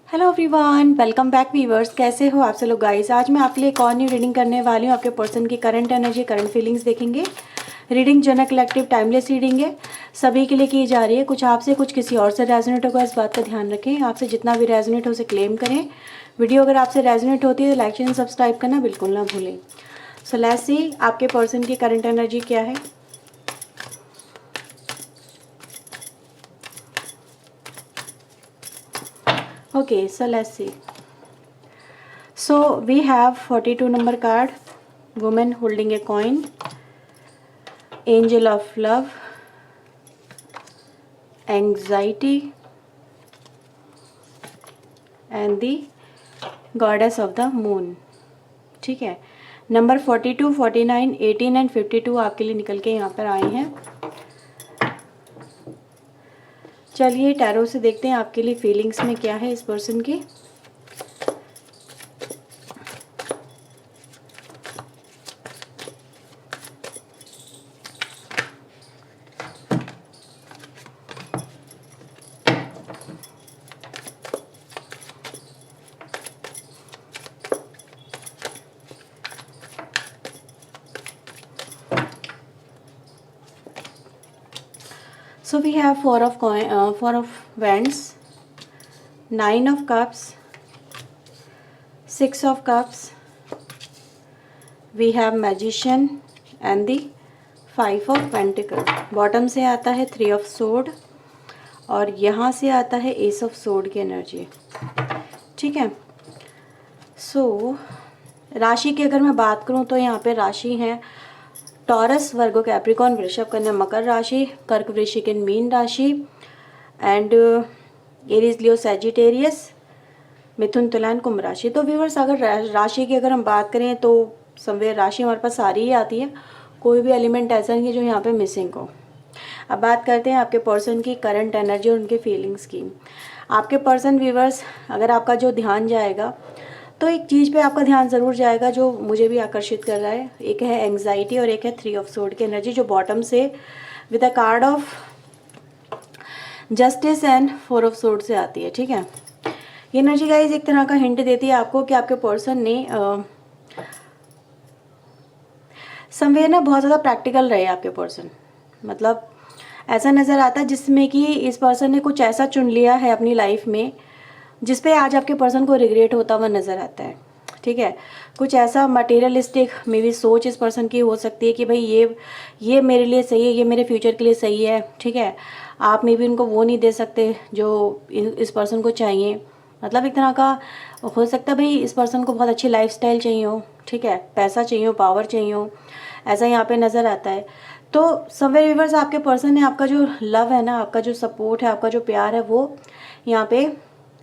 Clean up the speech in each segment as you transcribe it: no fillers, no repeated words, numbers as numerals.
Hello everyone, welcome back viewers. कैसे हो आप सब लोग गाइस। आज मैं आपके लिए एक और न्यू रीडिंग करने वाली हूँ। आपके पर्सन की करंट एनर्जी, करंट फीलिंग्स देखेंगे। Reading general collective timeless reading है, सभी के लिए की जा रही है। कुछ आपसे कुछ किसी और से रेजोनेट होगा, इस बात का ध्यान रखें। आपसे जितना भी रेजोनेट हो उसे क्लेम करें। वीडियो अगर आपसे रेजोनेट होती है तो लाइक एंड सब्सक्राइब करना बिल्कुल ना भूलें। सो लेट्स सी आपके पर्सन की करंट एनर्जी क्या है। Okay, so let's see. So we have 42 number card, woman holding a coin, angel of love, anxiety, and the goddess of the moon. ठीक है, नंबर 42, 49, 18 एंड 52 आपके लिए निकल के यहाँ पर आए हैं। चलिए टैरो से देखते हैं आपके लिए फीलिंग्स में क्या है इस पर्सन की। So we have four of wands, 9 of cups, 6 of cups, we have magician and the 5 of pentacle। Bottom से आता है 3 of sword और यहाँ से आता है एस ऑफ sword की एनर्जी। ठीक है, सो राशि की अगर मैं बात करूँ तो यहाँ पे राशि है टॉरस, वर्गो, कैप्रिकॉन, वृषभ, कन्या, मकर राशि, कर्क, वृश्चिक एंड मीन राशि, एंड एरीज, लियो, सैजिटेरियस, मिथुन, तुला एंड कुंभ राशि। तो व्यूअर्स अगर राशि की अगर हम बात करें तो समवेयर राशि हमारे पास सारी ही आती है, कोई भी एलिमेंट ऐसा नहीं है जो यहाँ पे मिसिंग हो। अब बात करते हैं आपके पर्सन की करंट एनर्जी और उनके फीलिंग्स की। आपके पर्सन व्यूअर्स, अगर आपका जो ध्यान जाएगा तो एक चीज़ पे आपका ध्यान ज़रूर जाएगा जो मुझे भी आकर्षित कर रहा है। एक है एंग्जाइटी और एक है 3 ऑफ सोर्ड की एनर्जी, जो बॉटम से with a card of justice and 4 of sword से आती है। ठीक है, ये एनर्जी गाइज एक तरह का हिंट देती है आपको कि आपके पर्सन ने समवेयर ना बहुत ज़्यादा प्रैक्टिकल रहे आपके पर्सन। मतलब ऐसा नज़र आता है जिसमें कि इस पर्सन ने कुछ ऐसा चुन लिया है अपनी लाइफ में जिस पे आज आपके पर्सन को रिग्रेट होता हुआ नज़र आता है। ठीक है, कुछ ऐसा मटेरियलिस्टिक मे बी सोच इस पर्सन की हो सकती है कि भाई ये मेरे लिए सही है, ये मेरे फ्यूचर के लिए सही है। ठीक है, आप मे बी उनको वो नहीं दे सकते जो इस पर्सन को चाहिए। मतलब एक तरह का हो सकता है भाई इस पर्सन को बहुत अच्छी लाइफस्टाइल चाहिए हो, ठीक है, पैसा चाहिए हो, पावर चाहिए हो, ऐसा यहाँ पे नज़र आता है। तो समवेयर व्यूअर्स आपके पर्सन ने आपका जो लव है ना, आपका जो सपोर्ट है, आपका जो प्यार है, वो यहाँ पे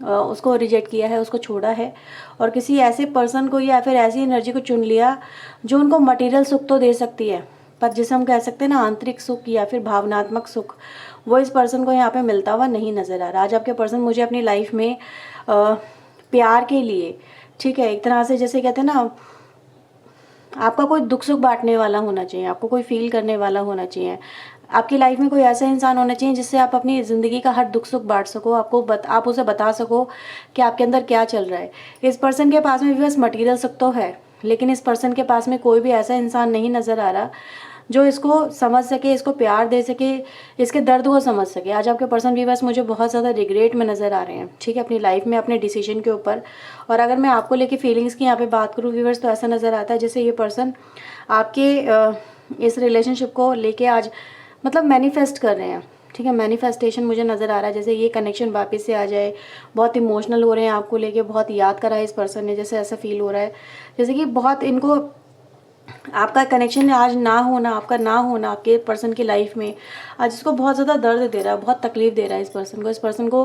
उसको रिजेक्ट किया है, उसको छोड़ा है और किसी ऐसे पर्सन को या फिर ऐसी एनर्जी को चुन लिया जो उनको मटेरियल सुख तो दे सकती है, पर जिसे हम कह सकते हैं ना आंतरिक सुख या फिर भावनात्मक सुख, वो इस पर्सन को यहाँ पे मिलता हुआ नहीं नज़र आ रहा। आज आपके पर्सन मुझे अपनी लाइफ में प्यार के लिए, ठीक है, एक तरह से जैसे कहते हैं ना, आपका कोई दुख सुख बांटने वाला होना चाहिए, आपको कोई फील करने वाला होना चाहिए, आपकी लाइफ में कोई ऐसा इंसान होना चाहिए जिससे आप अपनी ज़िंदगी का हर दुख सुख बांट सको, आप उसे बता सको कि आपके अंदर क्या चल रहा है। इस पर्सन के पास में भी बस मटीरियल सुख तो है, लेकिन इस पर्सन के पास में कोई भी ऐसा इंसान नहीं नज़र आ रहा जो इसको समझ सके, इसको प्यार दे सके, इसके दर्द को समझ सके। आज आपके पर्सन भी बस मुझे बहुत ज़्यादा रिग्रेट में नज़र आ रहे हैं, ठीक है, अपनी लाइफ में, अपने डिसीजन के ऊपर। और अगर मैं आपको लेके फीलिंग्स की यहाँ पे बात करूँ व्यूअर्स, तो ऐसा नज़र आता है जैसे ये पर्सन आपके इस रिलेशनशिप को लेके आज मतलब मैनिफेस्ट कर रहे हैं। ठीक है, मैनिफेस्टेशन मुझे नज़र आ रहा है, जैसे ये कनेक्शन वापस से आ जाए। बहुत इमोशनल हो रहे हैं आपको लेके, बहुत याद करा है इस पर्सन ने, जैसे ऐसा फील हो रहा है जैसे कि बहुत इनको आपका कनेक्शन आज ना होना, आपका ना होना आपके पर्सन की लाइफ में आज इसको बहुत ज़्यादा दर्द दे रहा है, बहुत तकलीफ दे रहा है इस पर्सन को। इस पर्सन को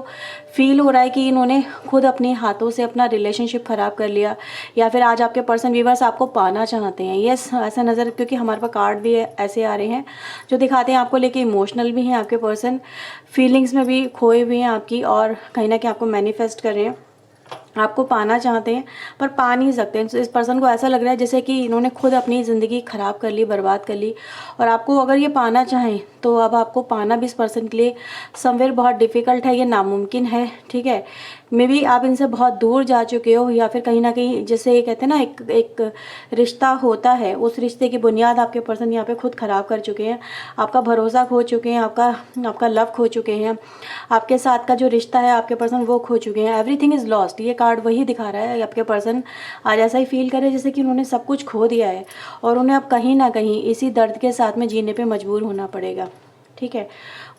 फील हो रहा है कि इन्होंने खुद अपने हाथों से अपना रिलेशनशिप ख़राब कर लिया, या फिर आज आपके पर्सन व्यूअर्स आपको पाना चाहते हैं। ये ऐसा नज़र, क्योंकि हमारे पास कार्ड भी ऐसे आ रहे हैं जो दिखाते हैं आपको लेके इमोशनल भी हैं आपके पर्सन, फीलिंग्स में भी खोए हुए हैं आपकी, और कहीं ना कहीं आपको मैनिफेस्ट कर रहे हैं, आपको पाना चाहते हैं पर पा नहीं सकते। इस पर्सन को ऐसा लग रहा है जैसे कि इन्होंने खुद अपनी ज़िंदगी ख़राब कर ली, बर्बाद कर ली, और आपको अगर ये पाना चाहें तो अब आपको पाना भी इस पर्सन के लिए समवेयर बहुत डिफ़िकल्ट है, ये नामुमकिन है। ठीक है, मे बी आप इनसे बहुत दूर जा चुके हो, या फिर कहीं ना कहीं जैसे कहते हैं ना एक रिश्ता होता है, उस रिश्ते की बुनियाद आपके पर्सन यहाँ पे खुद ख़राब कर चुके हैं। आपका भरोसा खो चुके हैं, आपका लव खो चुके हैं, आपके साथ का जो रिश्ता है आपके पर्सन वो खो चुके हैं। एवरीथिंग इज़ लॉस्ट, ये कार्ड वही दिखा रहा है। आपके पर्सन आज ऐसा ही फील करे जैसे कि उन्होंने सब कुछ खो दिया है और उन्हें अब कहीं ना कहीं इसी दर्द के साथ में जीने पर मजबूर होना पड़ेगा। ठीक है,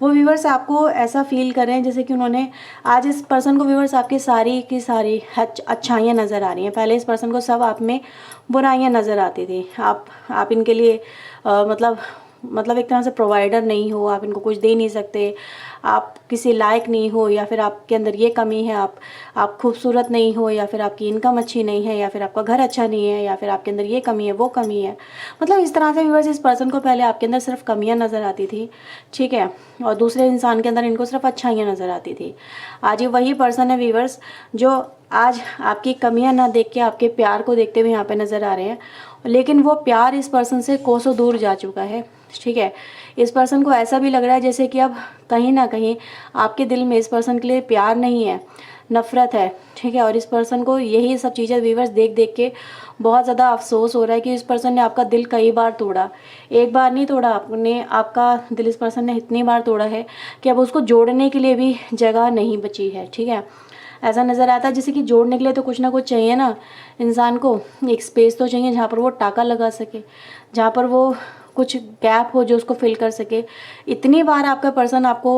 वो व्यूवर्स आपको ऐसा फील कर रहे हैं जैसे कि उन्होंने आज इस पर्सन को व्यूवर्स आपकी सारी की सारी अच्छाइयाँ नज़र आ रही हैं। पहले इस पर्सन को सब आप में बुराइयाँ नज़र आती थी। आप इनके लिए मतलब एक तरह से प्रोवाइडर नहीं हो, आप इनको कुछ दे नहीं सकते, आप किसी लायक नहीं हो, या फिर आपके अंदर ये कमी है, आप खूबसूरत नहीं हो, या फिर आपकी इनकम अच्छी नहीं है, या फिर आपका घर अच्छा नहीं है, या फिर आपके अंदर ये कमी है वो कमी है। मतलब इस तरह से व्यूअर्स इस पर्सन को पहले आपके अंदर सिर्फ कमियां नज़र आती थी, ठीक है, और दूसरे इंसान के अंदर इनको सिर्फ अच्छाइयाँ नज़र आती थी। आज ये वही पर्सन है व्यूअर्स जो आज आपकी कमियां ना देख के आपके प्यार को देखते हुए यहाँ पे नज़र आ रहे हैं, लेकिन वो प्यार इस पर्सन से कोसों दूर जा चुका है। ठीक है, इस पर्सन को ऐसा भी लग रहा है जैसे कि अब कहीं ना कहीं आपके दिल में इस पर्सन के लिए प्यार नहीं है, नफ़रत है। ठीक है, और इस पर्सन को यही सब चीज़ें व्यूअर्स देख देख के बहुत ज़्यादा अफसोस हो रहा है कि इस पर्सन ने आपका दिल कई बार तोड़ा, एक बार नहीं तोड़ा, आपका दिल इस पर्सन ने इतनी बार तोड़ा है कि अब उसको जोड़ने के लिए भी जगह नहीं बची है। ठीक है, ऐसा नज़र आता है जैसे कि जोड़ने के लिए तो कुछ ना कुछ चाहिए ना, इंसान को एक स्पेस तो चाहिए जहाँ पर वो टाका लगा सके, जहाँ पर वो कुछ गैप हो जो उसको फिल कर सके। इतनी बार आपका पर्सन आपको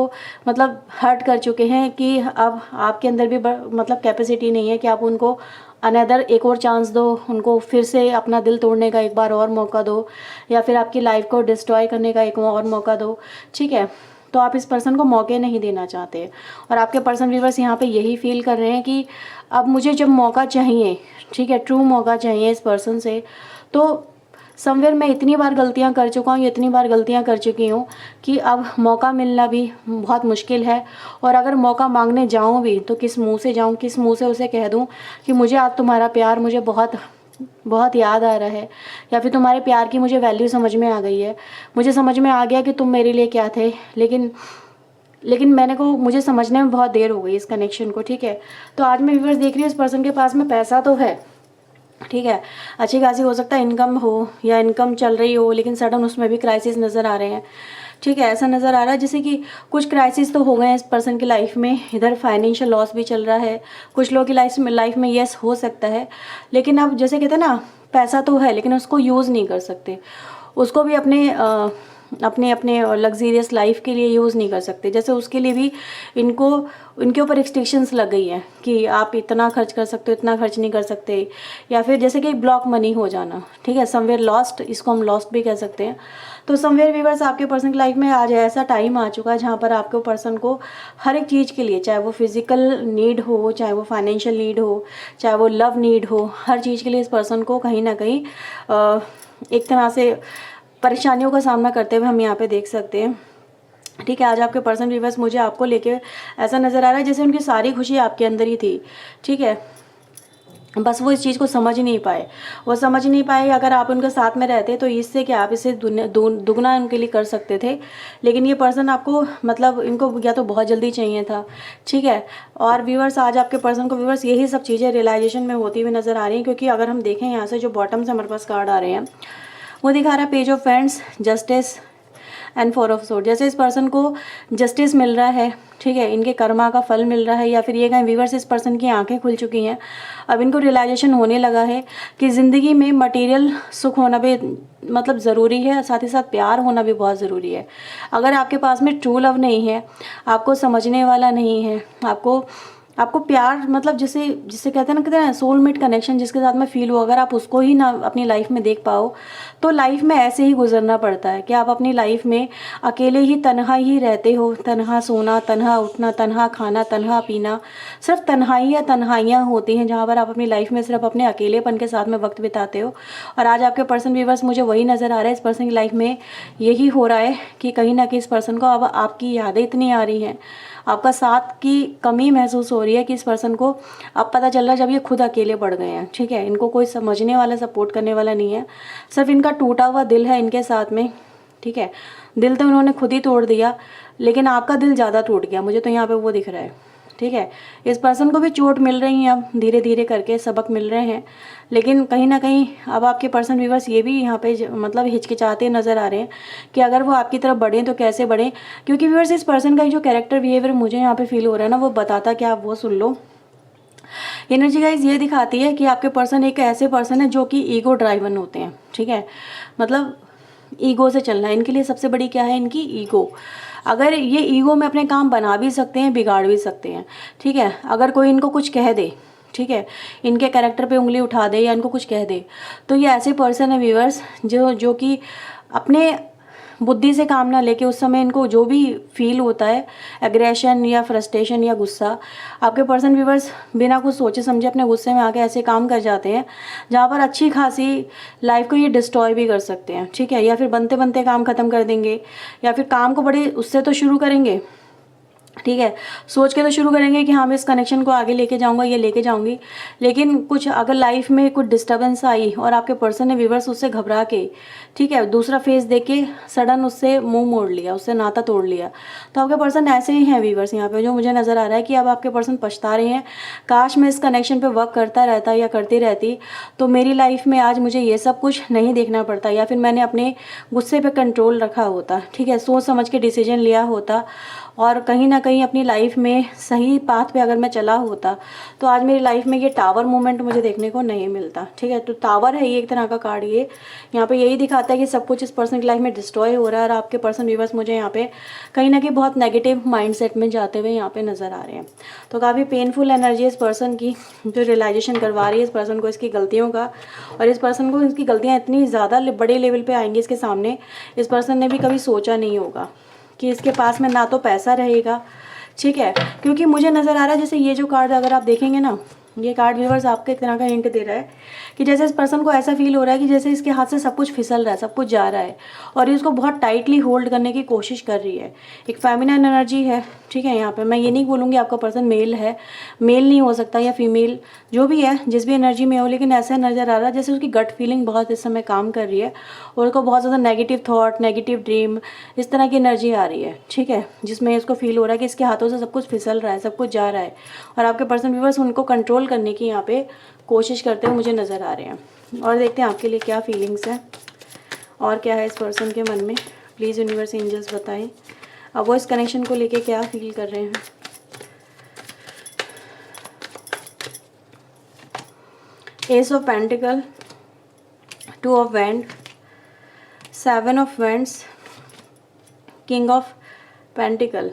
मतलब हर्ट कर चुके हैं कि अब आपके अंदर भी मतलब कैपेसिटी नहीं है कि आप उनको अनदर एक और चांस दो, उनको फिर से अपना दिल तोड़ने का एक बार और मौका दो, या फिर आपकी लाइफ को डिस्ट्रॉय करने का एक और मौका दो। ठीक है, तो आप इस पर्सन को मौके नहीं देना चाहते, और आपके पर्सन व्यूअर्स यहाँ पे यही फील कर रहे हैं कि अब मुझे जब मौका चाहिए, ठीक है, ट्रू मौका चाहिए इस पर्सन से, तो समवेयर मैं इतनी बार गलतियाँ कर चुका हूँ, इतनी बार गलतियाँ कर चुकी हूँ कि अब मौका मिलना भी बहुत मुश्किल है। और अगर मौका मांगने जाऊँ भी तो किस मुंह से जाऊँ, किस मुंह से उसे कह दूँ कि मुझे आज तुम्हारा प्यार मुझे बहुत बहुत याद आ रहा है, या फिर तुम्हारे प्यार की मुझे वैल्यू समझ में आ गई है, मुझे समझ में आ गया कि तुम मेरे लिए क्या थे, लेकिन मुझे समझने में बहुत देर हो गई इस कनेक्शन को। ठीक है, तो आज मैं व्यूअर्स देख रही हूँ इस पर्सन के पास में पैसा तो है, ठीक है, अच्छी खासी हो सकता है इनकम हो या इनकम चल रही हो, लेकिन सडन उसमें भी क्राइसिस नज़र आ रहे हैं। ठीक है, ऐसा नज़र आ रहा है जैसे कि कुछ क्राइसिस तो हो गए हैं इस पर्सन की लाइफ में, इधर फाइनेंशियल लॉस भी चल रहा है कुछ लोगों की लाइफ में यस हो सकता है, लेकिन अब जैसे कहते हैं ना, पैसा तो है लेकिन उसको यूज़ नहीं कर सकते, उसको भी अपने लग्जीरियस लाइफ के लिए यूज़ नहीं कर सकते। जैसे उसके लिए भी इनके ऊपर रिस्ट्रिक्शंस लग गई हैं कि आप इतना खर्च कर सकते हो, इतना खर्च नहीं कर सकते, या फिर जैसे कि ब्लॉक मनी हो जाना। ठीक है, समवेयर लॉस्ट, इसको हम लॉस्ट भी कह सकते हैं। तो समवेयर व्यूअर्स आपके पर्सन की लाइफ में आज ऐसा टाइम आ चुका है जहाँ पर आपके पर्सन को हर एक चीज़ के लिए, चाहे वो फिजिकल नीड हो, चाहे वो फाइनेंशियल नीड हो, चाहे वो लव नीड हो, हर चीज़ के लिए इस पर्सन को कहीं ना कहीं एक तरह से परेशानियों का सामना करते हुए हम यहाँ पे देख सकते हैं। ठीक है, आज आपके पर्सन व्यूअर्स मुझे आपको लेके ऐसा नज़र आ रहा है जैसे उनकी सारी खुशी आपके अंदर ही थी। ठीक है, बस वो इस चीज़ को समझ नहीं पाए, अगर आप उनके साथ में रहते तो इससे क्या आप इसे दुगना उनके लिए कर सकते थे, लेकिन ये पर्सन आपको मतलब इनको या तो बहुत जल्दी चाहिए था। ठीक है, और व्यूअर्स आज आपके पर्सन को व्यूअर्स यही सब चीज़ें रियलाइजेशन में होती हुई नज़र आ रही हैं, क्योंकि अगर हम देखें यहाँ से जो बॉटम से हमारे पास कार्ड आ रहे हैं वो दिखा रहा है page of friends, justice and four of sword. जैसे इस पर्सन को जस्टिस मिल रहा है, ठीक है, इनके कर्मा का फल मिल रहा है, या फिर ये कहें व्यूअर्स इस पर्सन की आंखें खुल चुकी हैं, अब इनको रियलाइजेशन होने लगा है कि ज़िंदगी में मटेरियल सुख होना भी मतलब ज़रूरी है, साथ ही साथ प्यार होना भी बहुत ज़रूरी है। अगर आपके पास में ट्रू लव नहीं है, आपको समझने वाला नहीं है, आपको प्यार मतलब जिसे कहते हैं ना सोलमेट कनेक्शन, जिसके साथ में फील हो, अगर आप उसको ही ना अपनी लाइफ में देख पाओ तो लाइफ में ऐसे ही गुजरना पड़ता है कि आप अपनी लाइफ में अकेले ही तन्हा ही रहते हो, तन्हा सोना, तन्हा उठना, तन्हा खाना, तन्हा पीना, सिर्फ तन्हाइयाँ होती हैं जहाँ पर आप अपनी लाइफ में सिर्फ अपने अकेलेपन के साथ में वक्त बिताते हो। और आज आपके पर्सन व्यूअर्स मुझे वही नज़र आ रहा है, इस पर्सन की लाइफ में यही हो रहा है कि कहीं ना कहीं इस पर्सन को अब आपकी यादें इतनी आ रही हैं, आपका साथ की कमी महसूस हो रही है कि इस पर्सन को अब पता चल रहा है जब ये खुद अकेले पड़ गए हैं। ठीक है, इनको कोई समझने वाला, सपोर्ट करने वाला नहीं है, सिर्फ इनका टूटा हुआ दिल है इनके साथ में। ठीक है, दिल तो इन्होंने खुद ही तोड़ दिया, लेकिन आपका दिल ज़्यादा टूट गया, मुझे तो यहाँ पे वो दिख रहा है। ठीक है। इस पर्सन को भी चोट मिल रही है, अब धीरे धीरे करके सबक मिल रहे हैं, लेकिन कहीं ना कहीं अब आपके पर्सन व्यूअर्स ये भी यहाँ पे मतलब हिचकिचाते नज़र आ रहे हैं कि अगर वो आपकी तरफ बढ़ें तो कैसे बढ़ें, क्योंकि व्यूअर्स इस पर्सन का जो कैरेक्टर बिहेवियर मुझे यहाँ पे फील हो रहा है ना, वो बताता क्या आप वो सुन लो। एनर्जी गाइज ये दिखाती है कि आपके पर्सन एक ऐसे पर्सन है जो कि ईगो ड्राइवन होते हैं, ठीक है। मतलब ईगो से चलना इनके लिए सबसे बड़ी क्या है, इनकी ईगो। अगर ये ईगो में अपने काम बना भी सकते हैं, बिगाड़ भी सकते हैं, ठीक है। अगर कोई इनको कुछ कह दे, ठीक है, इनके कैरेक्टर पे उंगली उठा दे या इनको कुछ कह दे, तो ये ऐसे पर्सन है व्यूअर्स जो कि अपने बुद्धि से काम ना लेके उस समय इनको जो भी फील होता है, एग्रेशन या फ्रस्ट्रेशन या गुस्सा, आपके पर्सन व्यूअर्स बिना कुछ सोचे समझे अपने गुस्से में आके ऐसे काम कर जाते हैं जहाँ पर अच्छी खासी लाइफ को ये डिस्ट्रॉय भी कर सकते हैं, ठीक है। या फिर बनते बनते काम ख़त्म कर देंगे, या फिर काम को बड़े उससे तो शुरू करेंगे, ठीक है, सोच के तो शुरू करेंगे कि हाँ मैं इस कनेक्शन को आगे लेके जाऊंगा, ये लेके जाऊंगी, लेकिन कुछ अगर लाइफ में कुछ डिस्टर्बेंस आई और आपके पर्सन ने व्यूअर्स उससे घबरा के, ठीक है, दूसरा फेस देख के सडन उससे मुंह मोड़ लिया, उससे नाता तोड़ लिया, तो आपके पर्सन ऐसे ही हैं व्यूअर्स यहाँ पे, जो मुझे नज़र आ रहा है कि अब आपके पर्सन पछता रहे हैं, काश मैं इस कनेक्शन पर वर्क करता रहता या करती रहती तो मेरी लाइफ में आज मुझे ये सब कुछ नहीं देखना पड़ता, या फिर मैंने अपने गुस्से पर कंट्रोल रखा होता, ठीक है, सोच समझ के डिसीजन लिया होता, और कहीं ना कहीं अपनी लाइफ में सही पाथ पे अगर मैं चला होता तो आज मेरी लाइफ में ये टावर मूवमेंट मुझे देखने को नहीं मिलता, ठीक है। तो टावर है ये एक तरह का कार्ड, ये यहाँ पे यही दिखाता है कि सब कुछ इस पर्सन की लाइफ में डिस्ट्रॉय हो रहा है, और आपके पर्सन व्यूअर्स मुझे यहाँ पे कहीं ना कहीं बहुत नेगेटिव माइंडसेट में जाते हुए यहाँ पे नज़र आ रहे हैं। तो काफ़ी पेनफुल एनर्जी इस पर्सन की जो रियलाइजेशन करवा रही है इस पर्सन को इसकी गलतियों का, और इस पर्सन को इसकी गलतियाँ इतनी ज़्यादा बड़े लेवल पर आएंगी इसके सामने, इस पर्सन ने भी कभी सोचा नहीं होगा कि इसके पास में ना तो पैसा रहेगा, ठीक है। क्योंकि मुझे नज़र आ रहा है जैसे ये जो कार्ड अगर आप देखेंगे ना, ये कार्ड व्यूअर्स आपको एक तरह का हिंट दे रहा है कि जैसे इस पर्सन को ऐसा फील हो रहा है कि जैसे इसके हाथ से सब कुछ फिसल रहा है, सब कुछ जा रहा है, और ये उसको बहुत टाइटली होल्ड करने की कोशिश कर रही है। एक फेमिनिन एनर्जी है, ठीक है। यहाँ पे मैं ये नहीं बोलूँगी आपका पर्सन मेल है, मेल नहीं हो सकता, या फीमेल, जो भी है जिस भी एनर्जी में हो, लेकिन ऐसा नज़र आ रहा है जैसे उसकी गट फीलिंग बहुत इस समय काम कर रही है, और उसको बहुत ज़्यादा नेगेटिव थॉट, नेगेटिव ड्रीम, इस तरह की एनर्जी आ रही है, ठीक है, जिसमें इसको फील हो रहा है कि इसके हाथों से सब कुछ फिसल रहा है, सब कुछ जा रहा है, और आपके पर्सन व्यूअर्स उनको कंट्रोल करने की यहाँ पे कोशिश करते हुए मुझे नज़र आ रहे हैं। और देखते हैं आपके लिए क्या फीलिंग्स हैं और क्या है इस पर्सन के मन में। प्लीज़ यूनिवर्स एंजल्स बताएं अब वो इस कनेक्शन को लेके क्या फील कर रहे हैं। Ace of pentacle, two of wand, seven of wands, king of pentacle.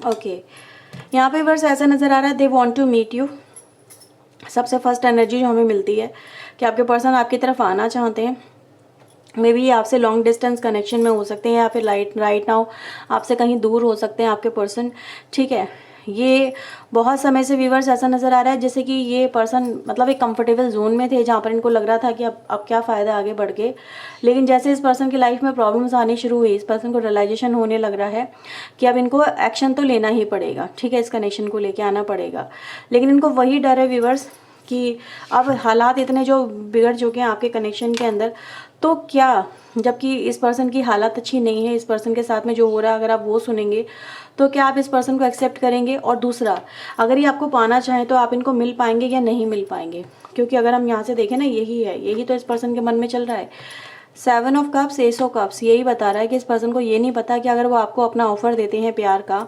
Okay, यहाँ पे बस ऐसा नज़र आ रहा है they want to meet you. सबसे फर्स्ट एनर्जी जो हमें मिलती है कि आपके पर्सन आपकी तरफ आना चाहते हैं, मे बी आपसे लॉन्ग डिस्टेंस कनेक्शन में हो सकते हैं, या फिर राइट नाउ आपसे कहीं दूर हो सकते हैं आपके पर्सन, ठीक है। ये बहुत समय से व्यूअर्स ऐसा नज़र आ रहा है जैसे कि ये पर्सन मतलब एक कंफर्टेबल जोन में थे जहाँ पर इनको लग रहा था कि अब क्या फ़ायदा आगे बढ़ के, लेकिन जैसे इस पर्सन की लाइफ में प्रॉब्लम्स आनी शुरू हुई, इस पर्सन को रियलाइजेशन होने लग रहा है कि अब इनको एक्शन तो लेना ही पड़ेगा, ठीक है, इस कनेक्शन को लेके आना पड़ेगा। लेकिन इनको वही डर है व्यूअर्स कि अब हालात इतने जो बिगड़ चुके हैं आपके कनेक्शन के अंदर, तो क्या, जबकि इस पर्सन की हालत अच्छी नहीं है, इस पर्सन के साथ में जो हो रहा है अगर आप वो सुनेंगे तो क्या आप इस पर्सन को एक्सेप्ट करेंगे? और दूसरा, अगर ये आपको पाना चाहें तो आप इनको मिल पाएंगे या नहीं मिल पाएंगे? क्योंकि अगर हम यहाँ से देखें ना, यही है, यही तो इस पर्सन के मन में चल रहा है। Seven of cups, S of cups, यही बता रहा है कि इस पर्सन को ये नहीं पता कि अगर वो आपको अपना ऑफर देते हैं प्यार का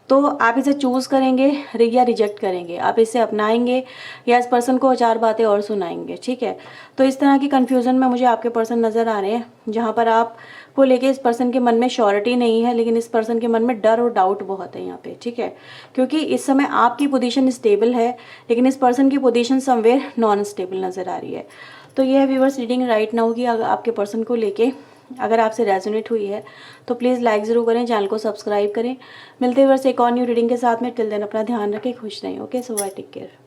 तो आप इसे चूज़ करेंगे या रिजेक्ट करेंगे, आप इसे अपनाएंगे या इस पर्सन को 4 बातें और सुनाएंगे, ठीक है। तो इस तरह की कन्फ्यूज़न में मुझे आपके पर्सन नज़र आ रहे हैं जहाँ पर आप को लेके इस पर्सन के मन में श्योरिटी नहीं है, लेकिन इस पर्सन के मन में डर और डाउट बहुत है यहाँ पे, ठीक है। क्योंकि इस समय आपकी पोजीशन स्टेबल है, लेकिन इस पर्सन की पोजीशन समवेयर नॉन स्टेबल नज़र आ रही है। तो ये है व्यूअर्स रीडिंग राइट नाउ की आपके पर्सन को लेके। अगर आपसे रेजोनेट हुई है तो प्लीज़ लाइक ज़रूर करें, चैनल को सब्सक्राइब करें। मिलते हैं व्यूअर्स एक और न्यू रीडिंग के साथ में। टिल देन अपना ध्यान रखें, खुश रहें। ओके, सो बाय, टेक केयर।